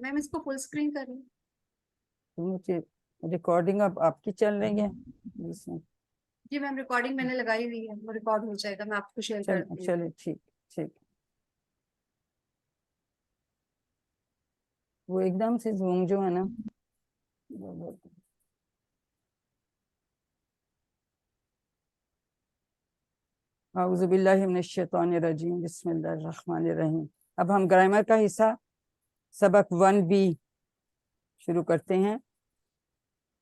میم اس کو full screen کر لیں. مجھے ریکارڈنگ اب آپ کی چل رہی ہے جس میں جی میم ریکارڈنگ میں نے لگائی ہوئی ہے, وہ ریکارڈ ہو جائے گا, میں آپ کو شیئر کرتی ہوں. چلے ٹھیک ٹھیک. وہ ایک دم سے زوم جو ہے نا, اعوذ باللہ من الشیطان الرجیم, بسم اللہ الرحمن الرحیم. اب ہم گرامر کا حصہ سبق 1B شروع کرتے ہیں.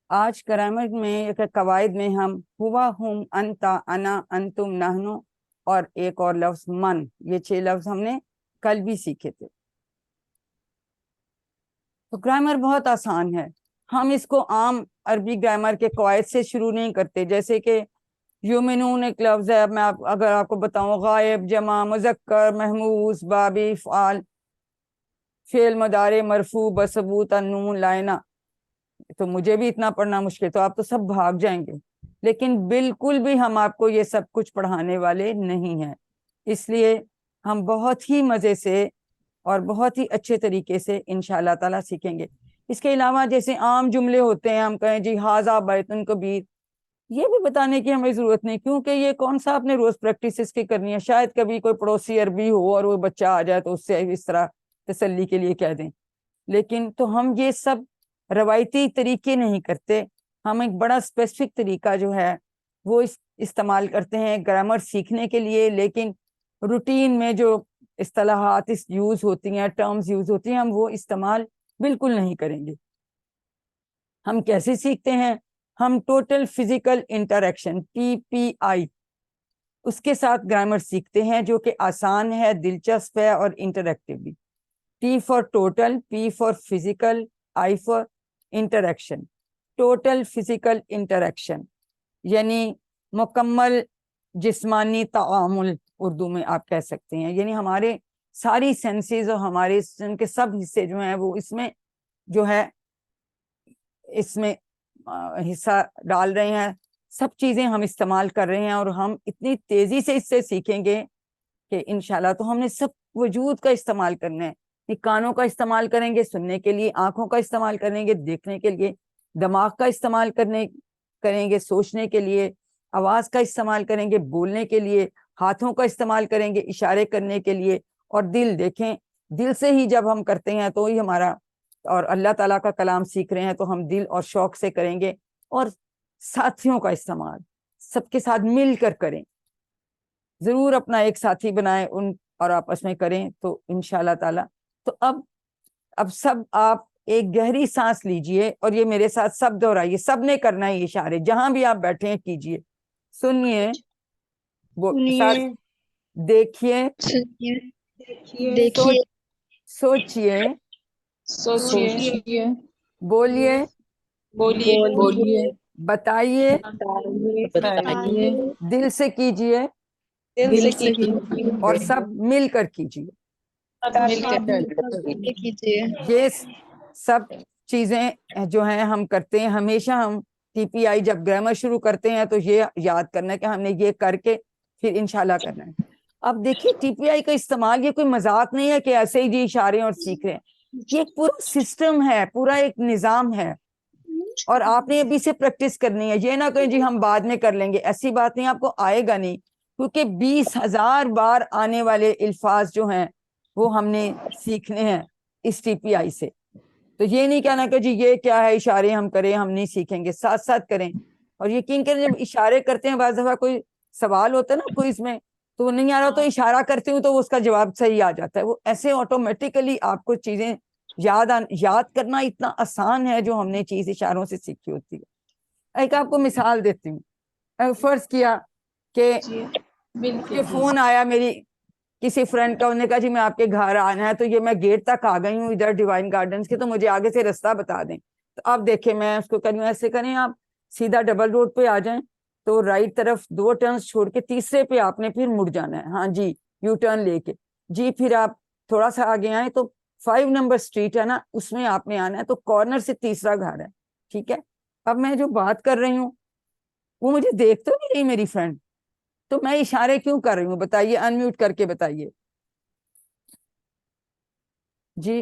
آج گرامر میں قواعد میں ہم ہوا, ہم, انتا, انا, انتم, نحنو اور ایک اور لفظ من, یہ 6 لفظ ہم نے کل بھی سیکھے تھے. تو گرامر بہت آسان ہے. ہم اس کو عام عربی گرامر کے قواعد سے شروع نہیں کرتے, جیسے کہ یومنون ایک لفظ ہے. میں اگر آپ کو بتاؤں, غائب, جمع, مذکر, محموس, بابی, فعال, فعل مضارع مرفوع بثبوت النون لائنہ, تو مجھے بھی اتنا پڑھنا مشکل, تو آپ تو سب بھاگ جائیں گے. لیکن بالکل بھی ہم آپ کو یہ سب کچھ پڑھانے والے نہیں ہیں. اس لیے ہم بہت ہی مزے سے اور بہت ہی اچھے طریقے سے انشاءاللہ تعالیٰ سیکھیں گے. اس کے علاوہ جیسے عام جملے ہوتے ہیں, ہم کہیں جی ھذا بیت کبیر, یہ بھی بتانے کی ہمیں ضرورت نہیں, کیونکہ یہ کون سا آپ نے روز پریکٹس اس کی کرنی ہے. شاید کبھی کوئی پڑوسی عربی ہو اور وہ بچہ آ جائے تو اس سے اس طرح تسلی کے لیے کہہ دیں. لیکن تو ہم یہ سب روایتی طریقے نہیں کرتے, ہم ایک بڑا اسپیسیفک طریقہ جو ہے وہ استعمال کرتے ہیں گرامر سیکھنے کے لیے. لیکن روٹین میں جو اصطلاحات یوز ہوتی ہیں, ٹرمز یوز ہوتی ہیں, ہم وہ استعمال بالکل نہیں کریں گے. ہم کیسے سیکھتے ہیں؟ ہم ٹوٹل فزیکل انٹریکشن TPI اس کے ساتھ گرامر سیکھتے ہیں, جو کہ آسان ہے, دلچسپ ہے اور انٹریکٹیو بھی. T for total, P for physical, I for interaction. Total physical interaction یعنی مکمل جسمانی تعامل اردو میں آپ کہہ سکتے ہیں. یعنی ہمارے ساری سینسز اور ہمارے جسم کے سب حصے جو ہیں وہ اس میں جو ہے اس میں حصہ ڈال رہے ہیں, سب چیزیں ہم استعمال کر رہے ہیں, اور ہم اتنی تیزی سے اس سے سیکھیں گے کہ انشاءاللہ تو ہم نے سب وجود کا استعمال کرنا ہے. کانوں کا استعمال کریں گے سننے کے لیے, آنکھوں کا استعمال کریں گے دیکھنے کے لیے, دماغ کا استعمال کریں گے سوچنے کے لیے, آواز کا استعمال کریں گے بولنے کے لیے, ہاتھوں کا استعمال کریں گے اشارے کرنے کے لیے, اور دل, دیکھیں دل سے ہی جب ہم کرتے ہیں تو ہی ہمارا, اور اللہ تعالیٰ کا کلام سیکھ رہے ہیں تو ہم دل اور شوق سے کریں گے. اور ساتھیوں کا استعمال سب کے ساتھ مل کر کریں, ضرور اپنا ایک ساتھی بنائیں ان اور آپس میں کریں تو انشاءاللہ تعالیٰ. تو اب سب آپ ایک گہری سانس لیجئے اور یہ میرے ساتھ سب دہرائیے, سب نے کرنا ہے اشارے, جہاں بھی آپ بیٹھے ہیں کیجئے. سنیے, دیکھیے, دیکھیے, سوچئے, سوچیے, بولیے, بولیے, بتائیے, بتائیے, دل سے کیجئے, دل سے کیجیے, اور سب مل کر کیجئے. مل کر کیجیے. یہ سب چیزیں جو ہیں ہم کرتے ہیں ہمیشہ. ہم TPI جب گرامر شروع کرتے ہیں تو یہ یاد کرنا ہے کہ ہم نے یہ کر کے پھر انشاءاللہ کرنا ہے. اب دیکھیے TPI کا استعمال یہ کوئی مذاق نہیں ہے کہ ایسے ہی جی اشارے اور سیکھ رہے ہیں, یہ ایک پورا سسٹم ہے, پورا ایک نظام ہے, اور آپ نے ابھی سے پریکٹس کرنی ہے. یہ نہ کہیں جی ہم بعد میں کر لیں گے, ایسی بات نہیں, آپ کو آئے گا نہیں, کیونکہ 20,000 بار آنے والے الفاظ جو ہیں وہ ہم نے سیکھنے ہیں اس TPI سے. تو یہ نہیں کہنا کہ جی یہ کیا ہے اشارے ہم کریں, ہم نہیں سیکھیں گے, ساتھ ساتھ کریں. اور یقین کریں جب اشارے کرتے ہیں, بعض دفعہ کوئی سوال ہوتا ہے نا کوئز میں, تو وہ نہیں آ رہا تو اشارہ کرتی ہوں تو اس کا جواب صحیح آ جاتا ہے. وہ ایسے آٹومیٹیکلی آپ کو چیزیں یاد کرنا اتنا آسان ہے جو ہم نے چیز اشاروں سے سیکھی ہوتی ہے. ایک آپ کو مثال دیتی ہوں. فرض کیا کہ مجھے فون آیا میری کسی فرینڈ کا, انہوں نے کہا جی میں آپ کے گھر آنا ہے, تو یہ میں گیٹ تک آ گئی ہوں ادھر ڈیوائن گارڈنز کے, تو مجھے آگے سے رستہ بتا دیں. تو آپ دیکھیں میں اس کو کروں, ایسے کریں آپ سیدھا ڈبل روڈ پہ آ جائیں, تو رائٹ طرف 2 ٹرنز چھوڑ کے تیسرے پہ آپ نے پھر مڑ جانا ہے. ہاں جی, یو ٹرن لے کے جی, پھر آپ تھوڑا سا آگے آئیں تو 5 نمبر اسٹریٹ ہے نا, اس میں آپ نے آنا ہے, تو کارنر سے تیسرا گھر ہے. ٹھیک ہے, اب میں جو بات کر رہی ہوں وہ مجھے دیکھ تو نہیں رہی میری فرینڈ, تو میں اشارے کیوں کر رہی ہوں بتائیے, ان میوٹ کر کے بتائیے جی.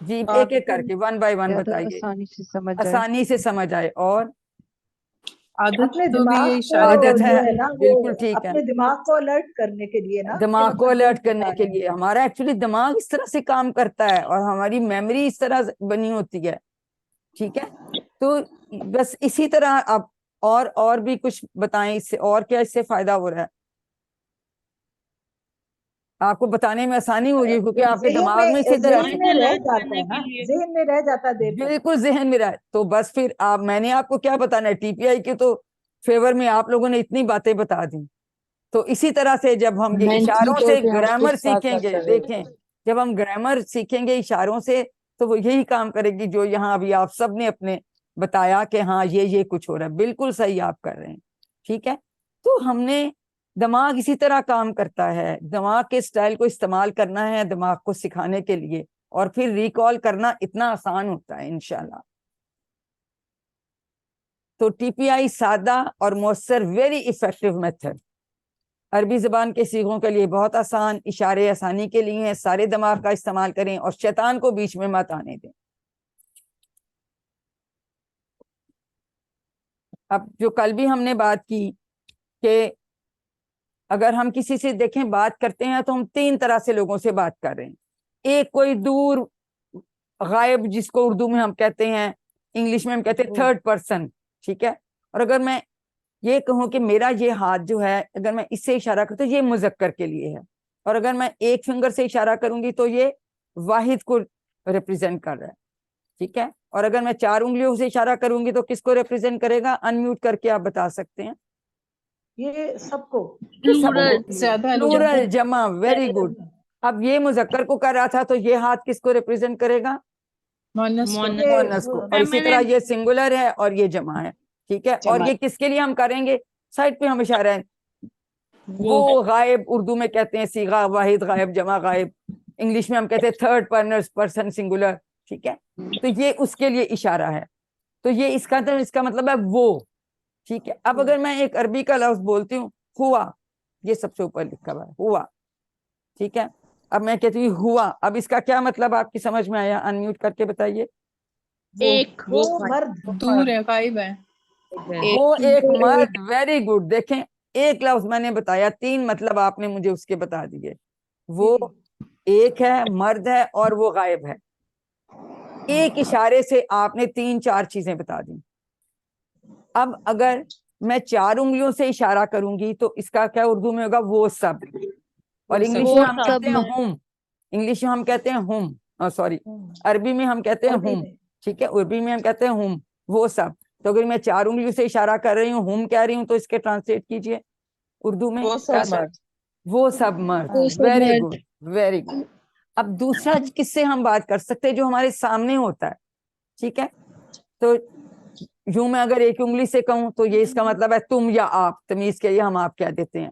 جی ایک ایک کر کے ون بائی ون زیادہ بتائیے آسانی سے سمجھ جائے. آسانی سے سمجھ آئے. اور عادت اپنے تو بھی دماغ یہی کو اشارے عادت جو ہے، ہے نا وہ بالکل ٹھیک ہے. اپنے دماغ کو الرٹ کرنے کے لیے نا، دماغ یہ کو مطلب الرٹ یہی کرنے بتا کے رہے ہیں. لیے ہمارا ایکچولی دماغ اس طرح سے کام کرتا ہے اور ہماری میموری اس طرح بنی ہوتی ہے. ٹھیک ہے، تو بس اسی طرح آپ اور بھی کچھ بتائیں اس سے اور کیا اس سے فائدہ ہو رہا ہے. آپ کو بتانے میں آسانی ہو رہی ہے کیونکہ آپ کے دماغ میں اسی طرح ذہن میں رہ جاتا ہے نا، ذہن میں رہ جاتا ہے دیر تک. بالکل ذہن میں رہا. تو بس پھر میں نے آپ کو کیا بتانا ہے، ٹی پی آئی کے تو فیور میں آپ لوگوں نے اتنی باتیں بتا دی. تو اسی طرح سے جب ہم یہ اشاروں سے گرامر سیکھیں گے، دیکھیں جب ہم گرامر سیکھیں گے اشاروں سے تو وہ یہی کام کرے گی جو یہاں ابھی آپ سب نے اپنے بتایا کہ ہاں یہ کچھ ہو رہا ہے. بالکل صحیح آپ کر رہے ہیں. ٹھیک ہے، تو ہم نے دماغ اسی طرح کام کرتا ہے. دماغ کے سٹائل کو استعمال کرنا ہے دماغ کو سکھانے کے لیے، اور پھر ریکال کرنا اتنا آسان ہوتا ہے انشاءاللہ. تو ٹی پی آئی سادہ اور مؤثر ویری افیکٹو میتھڈ، عربی زبان کے سیغوں کے لیے بہت آسان، اشارے آسانی کے لیے ہیں. سارے دماغ کا استعمال کریں اور شیطان کو بیچ میں مت آنے دیں. اب جو کل بھی ہم نے بات کی کہ اگر ہم کسی سے دیکھیں بات کرتے ہیں تو ہم 3 طرح سے لوگوں سے بات کر رہے ہیں. ایک کوئی دور غائب جس کو اردو میں ہم کہتے ہیں، انگلش میں ہم کہتے ہیں تھرڈ پرسن. ٹھیک ہے، اور اگر میں یہ کہوں کہ میرا یہ ہاتھ جو ہے اگر میں اس سے اشارہ کروں تو یہ مذکر کے لیے ہے، اور اگر میں ایک فنگر سے اشارہ کروں گی تو یہ واحد کو ریپریزنٹ کر رہا ہے. ٹھیک ہے، اور اگر میں 4 انگلیوں سے اشارہ کروں گی تو کس کو ریپریزنٹ کرے گا؟ ان میوٹ کر کے آپ بتا سکتے ہیں. یہ سب کو زیادہ پلورل جمع، ویری گڈ. اب یہ مذکر کو کر رہا تھا تو یہ ہاتھ کس کو ریپریزنٹ کرے گا؟ مونس کو مؤنث کو. اور اسی طرح یہ سنگولر ہے اور یہ جمع ہے. ٹھیک ہے، اور یہ کس کے لیے ہم کریں گے؟ سائڈ پہ ہم اشارہ ہے. وہ غائب اردو میں کہتے ہیں صیغہ واحد غائب جمع غائب، انگلش میں ہم کہتے ہیں تھرڈ پرسن سنگولر. ٹھیک ہے، تو یہ اس کے لیے اشارہ ہے. تو یہ اس کا مطلب ہے وہ. ٹھیک ہے، اب اگر میں ایک عربی کا لفظ بولتی ہوں ہوا، یہ سب سے اوپر لکھا ہوا ہے ہوا. ٹھیک ہے، اب میں کہتی ہوں ہوا، اب اس کا کیا مطلب آپ کی سمجھ میں آیا؟ ان میوٹ کر کے بتائیے. وہ مرد دور ہے، غائب ہے. وہ ایک مرد. Very good. دیکھیں ایک لفظ میں نے بتایا، 3 مطلب آپ نے مجھے اس کے بتا دیے. وہ ایک ہے، مرد ہے، اور وہ غائب ہے. ایک اشارے سے آپ نے 3-4 چیزیں بتا دی. اب اگر میں 4 انگلیوں سے اشارہ کروں گی تو اس کا کیا اردو میں ہوگا؟ وہ سب. اور انگلش میں ہم کہتے ہیں ہم. انگلش میں ہم کہتے ہیں ہم، سوری عربی میں ہم کہتے ہیں ہم. ٹھیک ہے، عربی میں ہم کہتے ہیں ہم، وہ سب. تو اگر میں 4 انگلیوں سے اشارہ کر رہی ہوں، ہم کہہ رہی ہوں، تو اس کے ٹرانسلیٹ کیجئے اردو میں. وہ سب مرد. Very good, very good. اب دوسرا کس سے ہم بات کر سکتے ہیں؟ جو ہمارے سامنے ہوتا ہے. ٹھیک ہے، تو یوں میں اگر ایک انگلی سے کہوں تو یہ اس کا مطلب ہے تم یا آپ، تمیز کے لیے ہم آپ کہہ دیتے ہیں.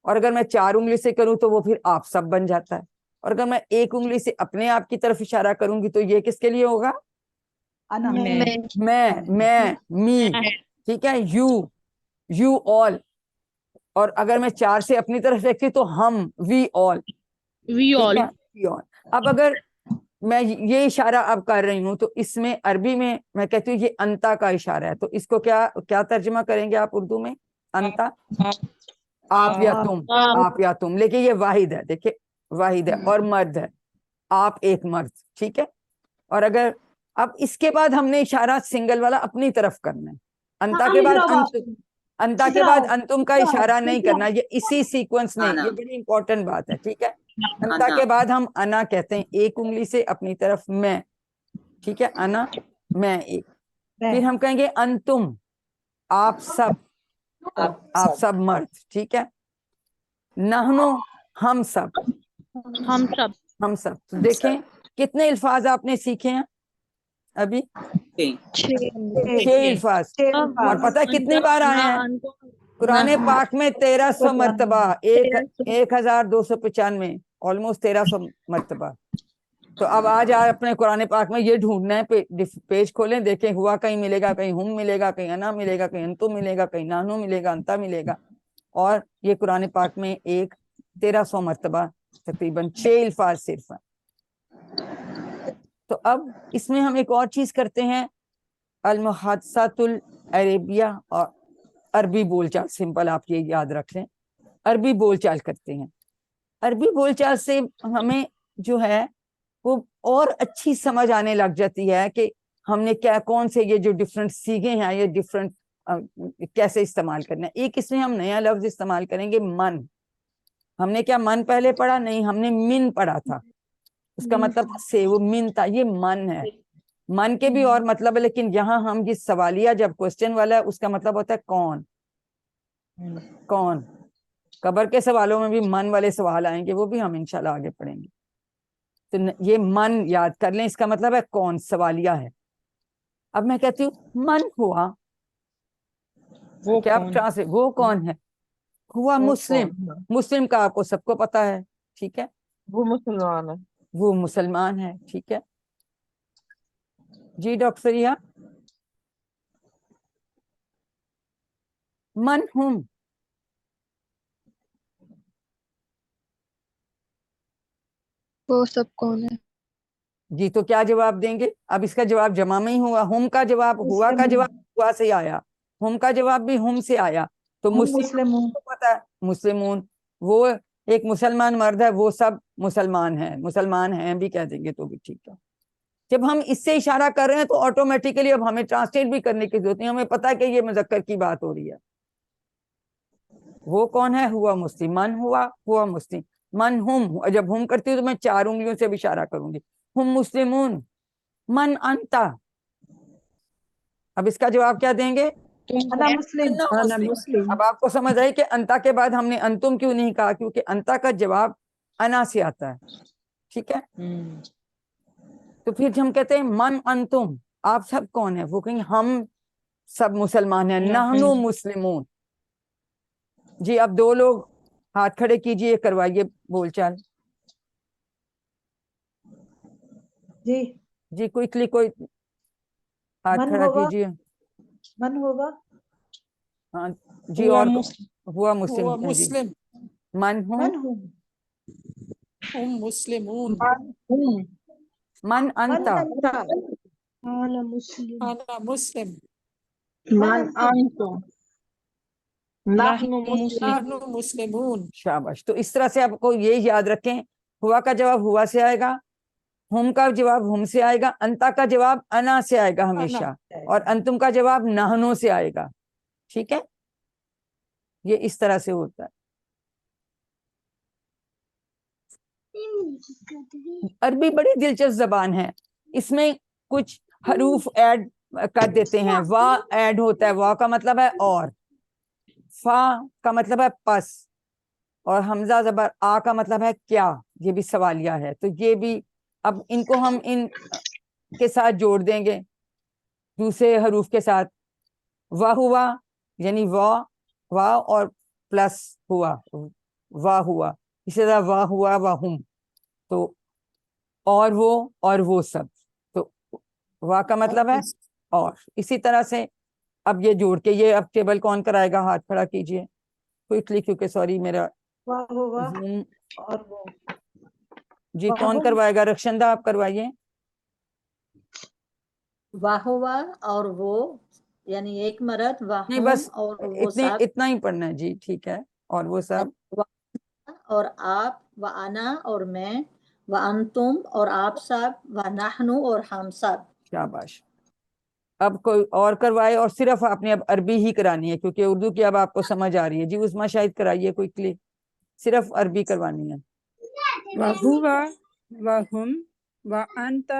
اور اگر میں 4 انگلی سے کروں تو وہ پھر آپ سب بن جاتا ہے. اور اگر میں ایک انگلی سے اپنے آپ کی طرف اشارہ کروں گی تو یہ کس کے لیے ہوگا؟ میں می. ٹھیک ہے، یو آل. اور اگر میں 4 سے اپنی طرف دیکھتی تو ہم، وی آل. اب اگر میں یہ اشارہ اب کر رہی ہوں تو اس میں عربی میں کہتی ہوں یہ انتا کا اشارہ ہے. تو اس کو کیا ترجمہ کریں گے آپ اردو میں؟ انتا، آپ یا تم. آپ یا تم، لیکن یہ واحد ہے. دیکھیں واحد ہے اور مرد ہے. آپ ایک مرد. ٹھیک ہے، اور اگر اب اس کے بعد ہم نے اشارہ سنگل والا اپنی طرف کرنا ہے. انتا کے بعد انتا کے بعد انتم کا اشارہ نہیں کرنا. یہ اسی سیکوینس میں، یہ بڑی امپورٹنٹ بات ہے. ٹھیک ہے، انتا کے بعد ہم انا کہتے ہیں ایک انگلی سے اپنی طرف میں. ٹھیک ہے، انا میں ایک. پھر ہم کہیں گے انتم، آپ سب. آپ سب مرد. ٹھیک ہے، نحنو، ہم سب. ہم سب. تو دیکھیں کتنے الفاظ آپ نے سیکھے ہیں ابھی؟ 6 الفاظ. اور پتہ ہے کتنی بار آئے ہیں قرآن پاک میں؟ 1300 مرتبہ. 1295، آلموسٹ 1300 مرتبہ. تو اب آج آپ اپنے قرآن پاک میں یہ ڈھونڈنا ہے، پیج کھولیں، دیکھیں ہوا کہیں ملے گا، کہیں ہم ملے گا، کہیں انا ملے گا، کہیں انتم ملے گا، کہیں نانو ملے گا، انتا ملے گا. اور یہ قرآن پاک میں 1300 مرتبہ تقریباً 6 الفاظ صرف ہیں. تو اب اس میں ہم ایک اور چیز کرتے ہیں، المحادثات العربیہ، اور عربی بول چال، سمپل آپ یہ یاد رکھ لیں، عربی بول چال کرتے ہیں. عربی بول چال سے ہمیں جو ہے وہ اور اچھی سمجھ آنے لگ جاتی ہے کہ ہم نے کیا، کون سے یہ جو ڈفرنٹ سیگے ہیں، یہ ڈفرنٹ کیسے استعمال کرنا ہے. ایک اس میں ہم نیا لفظ استعمال کریں گے، من. ہم نے کیا من پہلے پڑھا؟ نہیں، ہم نے من پڑھا تھا. اس کا مطلب سے، وہ من تھا، یہ من ہے. من کے بھی اور مطلب ہے، لیکن یہاں ہم جس سوالیہ جب کوشچن والا ہے اس کا مطلب ہوتا ہے کون. کون. قبر کے سوالوں میں بھی من والے سوال آئیں گے، وہ بھی ہم انشاءاللہ آگے پڑھیں گے. تو یہ من یاد کر لیں، اس کا مطلب ہے کون، سوالیہ ہے. اب میں کہتی ہوں من ہوا، وہ کیا کون؟ وہ کون ہے؟ ہوا وہ مسلم. کون ہے؟ مسلم کا آپ کو سب کو پتا ہے، ٹھیک ہے، وہ مسلمان ہے. وہ مسلمان ہے، ٹھیک ہے. جی ڈاکٹر فریہ، من ہم. وہ سب کون ہے؟ جی تو کیا جواب دیں گے؟ اب اس کا جواب جمع میں ہی ہوا. ہم کا جواب، ہوا کا جواب ہوا سے آیا، ہم کا جواب بھی ہم سے آیا. تو مسلم کو پتا ہے، مسلمون، وہ ایک مسلمان مرد ہے، وہ سب مسلمان ہیں، مسلمان ہیں بھی کہہ دیں گے تو بھی ٹھیک ہے. جب ہم اس سے اشارہ کر رہے ہیں تو آٹومیٹیکلی اب ہمیں ٹرانسلیٹ بھی کرنے کی ضرورت نہیں، ہمیں پتا ہے کہ یہ مذکر کی بات ہو رہی ہے. وہ کون ہے؟ ہوا مسلم. من ہوا مسلم. من ہم، جب ہم کرتی ہوں تو میں 4 انگلیوں سے بھی اشارہ کروں گی. ہم مسلمون. من انتا. اب اس کا جواب کیا دیں گے؟ انا مسلم. انا مسلم. اب آپ کو سمجھ آئی کہ انتا کے بعد ہم نے انتم کیوں نہیں کہا؟ کیونکہ انتا کا جواب انا سے آتا ہے، ٹھیک ہے. تو پھر ہم کہتے ہیں من انتم، آپ سب کون ہیں؟ وہ کہیں ہم سب مسلمان ہیں، نحنو مسلمون. جی اب 2 لوگ ہاتھ کھڑے کیجئے، کروائیے بول چال. جی جی کوئکلی کوئی ہاتھ من کھڑا ہوگا، کیجئے. من ہوگا. ہاں جی، ہوا اور مسلم. ہوا مسلم. هو جی مسلم. من ہوں، من ہوں. هم مسلمون. من من انتا. انتا. انا مسلم. أنا مسلم. من انتم. نحن مسلم. نحن مسلمون. شاباش. تو اس طرح سے آپ کو یہ یاد رکھیں، ہوا کا جواب ہوا سے آئے گا، ہم کا جواب ہم سے آئے گا، انتا کا جواب انا سے آئے گا ہمیشہ، اور انتم کا جواب نحنو سے آئے گا، ٹھیک ہے. یہ اس طرح سے ہوتا ہے. عربی بڑی دلچسپ زبان ہے، اس میں کچھ حروف ایڈ کر دیتے ہیں. وا ایڈ ہوتا ہے، وا کا مطلب ہے اور، فا کا مطلب ہے پس، اور حمزہ زبر آ کا مطلب ہے کیا. یہ بھی سوالیہ ہے، تو یہ بھی اب ان کو ہم ان کے ساتھ جوڑ دیں گے دوسرے حروف کے ساتھ. وا ہوا یعنی وا اور پلس ہوا، وا ہوا. اسی طرح وا ہوا وا ہم، تو اور وہ سب. تو وا کا مطلب ہے اور. اسی طرح سے اب یہ جوڑ کے، یہ اب ٹیبل کون کرائے گا؟ ہاتھ کھڑا کیجئے کوئکلی، کیونکہ سوری میرا واہ ہوگا Zoom. اور وہ. جی کون کروائے گا؟ رخشندہ آپ کروائیے. واہوا اور وہ، یعنی ایک مرد، نہیں واہم بس اور وہ سب، اتنا ہی پڑھنا ہے. جی ٹھیک ہے. اور وہ سب، اور آپ، وانا اور میں، وانتم اور آپ سب، ونحنو اور ہم سب. شاباش. اب کوئی اور کروائے، اور صرف آپ نے اب عربی ہی کرانی ہے کیونکہ اردو کی اب آپ کو سمجھ آ رہی ہے. جی عثما شاہد کرائیے کوئکلی، صرف عربی کروانی ہے. وهو وهم وأنت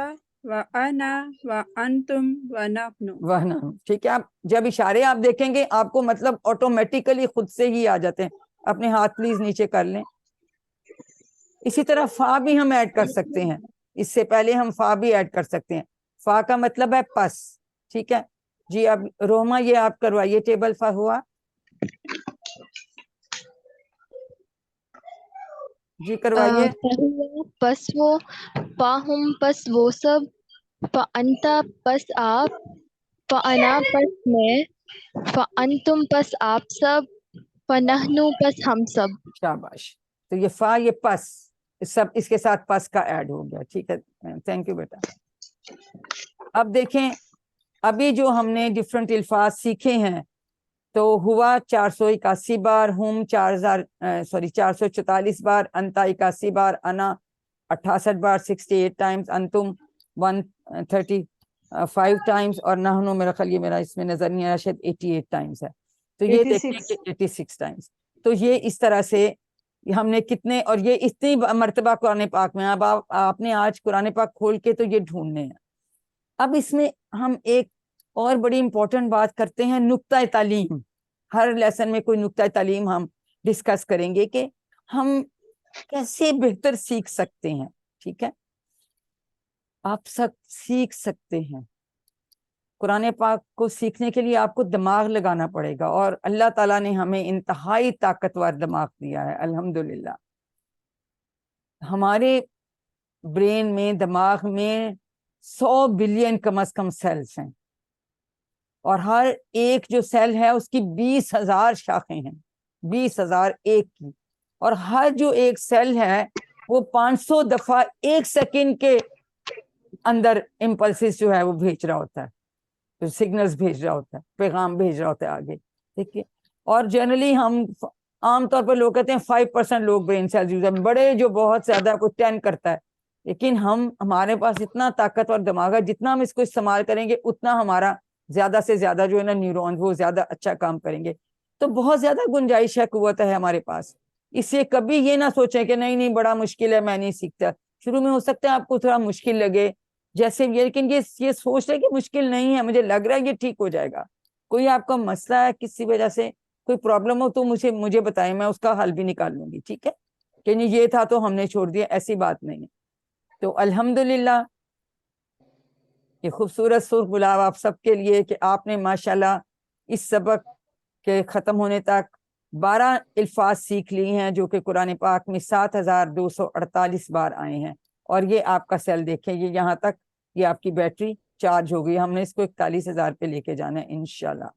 وأنا وأنتم ونحن. وہنا، ٹھیک ہے. آپ جب اشارے آپ دیکھیں گے آپ کو مطلب آٹومیٹیکلی خود سے ہی آ جاتے ہیں. اپنے ہاتھ پلیز نیچے کر لیں. اسی طرح فا بھی ہم ایڈ کر سکتے ہیں، اس سے پہلے ہم فا بھی ایڈ کر سکتے ہیں. فا کا مطلب ہے پس، ٹھیک ہے. جی اب روما یہ آپ کروائیے ٹیبل. فا ہوا، جی کروائیے. پس وہ، فاہم پس وہ سب، فانتا پس آپ، فانا پس میں، فانتم پس آپ سب، فنحنو پس ہم سب. شاباش. تو یہ فا، یہ پس، سب اس کے ساتھ پس کا ایڈ ہو گیا. ٹھیک ہے, تھینک یو بیٹا. اب دیکھیں ابھی جو ہم نے ڈفرینٹ الفاظ سیکھے ہیں تو ہوا 481 بار, ہم 444 بار, انتا 81 بار, انا 68 بار 68 ٹائمز, انتم 135 ٹائمز, اور نحنو میرا خیال یہ میرا اس میں نظر نہیں آیا شاید 88 ٹائمز ہے. تو یہ دیکھیں کہ 86 ٹائمز. تو یہ اس طرح سے ہم نے کتنے, اور یہ اتنی مرتبہ قرآن پاک میں. اب آپ نے آج قرآن پاک کھول کے تو یہ ڈھونڈنے ہیں. اب اس میں ہم ایک اور بڑی امپورٹنٹ بات کرتے ہیں, نقطہ تعلیم. ہر لیسن میں کوئی نقطہ تعلیم ہم ڈسکس کریں گے کہ ہم کیسے بہتر سیکھ سکتے ہیں. ٹھیک ہے, آپ سب سیکھ سکتے ہیں. قرآن پاک کو سیکھنے کے لیے آپ کو دماغ لگانا پڑے گا, اور اللہ تعالیٰ نے ہمیں انتہائی طاقتور دماغ دیا ہے الحمدللہ. ہمارے برین میں, دماغ میں 100 بلین کم از کم سیلز ہیں, اور ہر ایک جو سیل ہے اس کی 20,000 شاخیں ہیں, 20,000 ایک کی, اور ہر جو ایک سیل ہے وہ 500 دفعہ ایک سیکنڈ کے اندر امپلسز جو ہے وہ بھیج رہا ہوتا ہے, سگنلز بھیج رہا ہوتا ہے, پیغام بھیج رہا ہوتا ہے آگے. ٹھیک ہے, اور جنرلی ہم عام طور پر لوگ کہتے ہیں 5% لوگ برین سیلز یوز ہیں, بڑے جو بہت زیادہ کوئی 10 کرتا ہے, لیکن ہمارے پاس اتنا طاقتور دماغ ہے, جتنا ہم اس کو استعمال کریں گے اتنا ہمارا زیادہ سے زیادہ جو ہے نا نیورون وہ زیادہ اچھا کام کریں گے. تو بہت زیادہ گنجائش ہے, قوت ہے ہمارے پاس. اس سے کبھی یہ نہ سوچیں کہ نہیں بڑا مشکل ہے میں نہیں سیکھتا. شروع میں ہو سکتا ہے آپ کو تھوڑا مشکل لگے جیسے یہ, لیکن یہ سوچ رہے کہ مشکل نہیں ہے, مجھے لگ رہا ہے یہ ٹھیک ہو جائے گا. کوئی آپ کا مسئلہ ہے کسی وجہ سے کوئی پرابلم ہو تو مجھے بتائیں, میں اس کا حل بھی نکال لوں گی. ٹھیک ہے, کہ نہیں یہ تھا تو ہم نے چھوڑ دیا, ایسی بات نہیں ہے. تو الحمدللہ یہ خوبصورت سرخ گلاب آپ سب کے لیے کہ آپ نے ماشاءاللہ اس سبق کے ختم ہونے تک 12 الفاظ سیکھ لی ہیں, جو کہ قرآن پاک میں 7,248 بار آئے ہیں. اور یہ آپ کا سیل دیکھیں, یہ یہاں تک یہ آپ کی بیٹری چارج ہو گئی. ہم نے اس کو 41,000 پہ لے کے جانا ہے انشاءاللہ.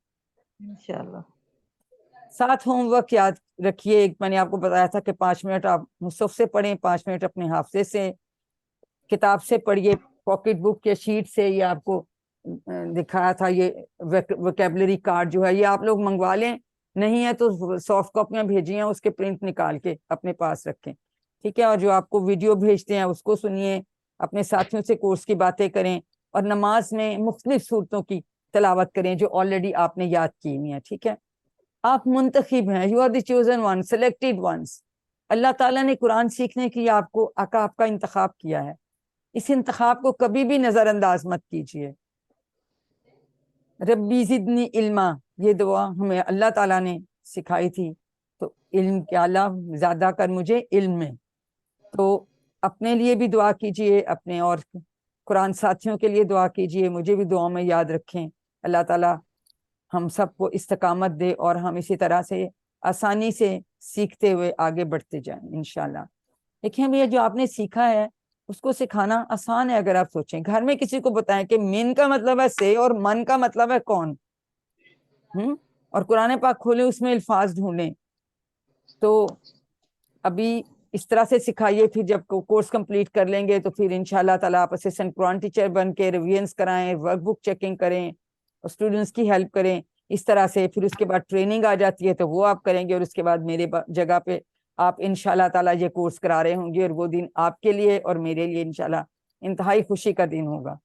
انشاءاللہ. 7 ہوم ورک یاد رکھیے. ایک میں نے آپ کو بتایا تھا کہ 5 منٹ آپ مصحف سے پڑھیں, 5 منٹ اپنے حافظے سے کتاب سے پڑھیے, پاکٹ بک یا شیٹ سے. یہ آپ کو دکھایا تھا, یہ ویکیبلری کارڈ جو ہے یہ آپ لوگ منگوا لیں, نہیں ہے تو سافٹ کاپیاں بھیجی ہیں, اس کے پرنٹ نکال کے اپنے پاس رکھیں. ٹھیک ہے, اور جو آپ کو ویڈیو بھیجتے ہیں اس کو سنیے, اپنے ساتھیوں سے کورس کی باتیں کریں, اور نماز میں مختلف صورتوں کی تلاوت کریں جو آلریڈی آپ نے یاد کی ہوئی ہیں. ٹھیک ہے, آپ منتخب ہیں, you are the chosen one, selected ones. اللہ تعالیٰ نے قرآن سیکھنے کی آپ کا انتخاب کیا ہے. اس انتخاب کو کبھی بھی نظر انداز مت کیجیے. ربی زدنی علما, یہ دعا ہمیں اللہ تعالیٰ نے سکھائی تھی. تو علم کے اللہ زیادہ کر مجھے علم میں. تو اپنے لیے بھی دعا کیجیے, اپنے اور قرآن ساتھیوں کے لیے دعا کیجیے, مجھے بھی دعاؤں میں یاد رکھیں. اللہ تعالیٰ ہم سب کو استقامت دے اور ہم اسی طرح سے آسانی سے سیکھتے ہوئے آگے بڑھتے جائیں انشاءاللہ. دیکھیں بھیا, جو آپ نے سیکھا ہے اس کو سکھانا آسان ہے. اگر آپ سوچیں, گھر میں کسی کو بتائیں کہ من کا مطلب ہے سے اور من کا مطلب ہے کون, اور قرآن پاک کھولیں, اس میں الفاظ ڈھونڈیں. تو ابھی اس طرح سے سکھائیے, پھر جب کورس کمپلیٹ کر لیں گے تو پھر انشاءاللہ تعالیٰ آپ اسسٹنٹ قرآن ٹیچر بن کے ریویژنس کرائیں, ورک بک چیکنگ کریں, اور اسٹوڈنٹس کی ہیلپ کریں. اس طرح سے پھر اس کے بعد ٹریننگ آ جاتی ہے تو وہ آپ کریں گے, اور اس کے بعد میرے جگہ پہ آپ انشاءاللہ تعالیٰ یہ کورس کرا رہے ہوں گے, اور وہ دن آپ کے لیے اور میرے لیے انشاءاللہ انتہائی خوشی کا دن ہوگا.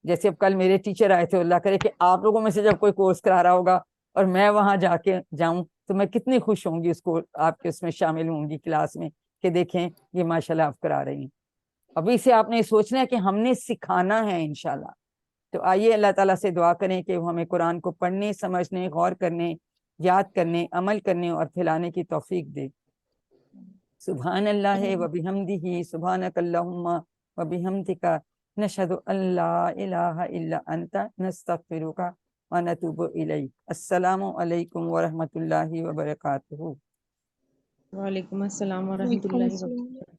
جیسے اب کل میرے ٹیچر آئے تھے, اللہ کرے کہ آپ لوگوں میں سے جب کوئی کورس کرا رہا ہوگا اور میں وہاں جاؤں تو میں کتنی خوش ہوں گی, اس کو آپ کے اس میں شامل ہوں گی کلاس میں, کہ دیکھیں یہ ماشاءاللہ آپ کرا رہی ہیں. ابھی سے آپ نے سوچنا ہے کہ ہم نے سکھانا ہے انشاءاللہ. تو آئیے اللہ تعالیٰ سے دعا کریں کہ وہ ہمیں قرآن کو پڑھنے, سمجھنے, غور کرنے, یاد کرنے, عمل کرنے اور پھیلانے کی توفیق دے. سبحان اللہ و بحمدہ, سبحانک اللہم و بحمدک, نشہد ان لا الہ الا انت, نستغفرک و نتوب الیک. السلام علیکم ورحمۃ اللہ وبرکاتہ. وعلیکم السلام ورحمۃ وعلیکم اللہ السلام. وبرکاتہ.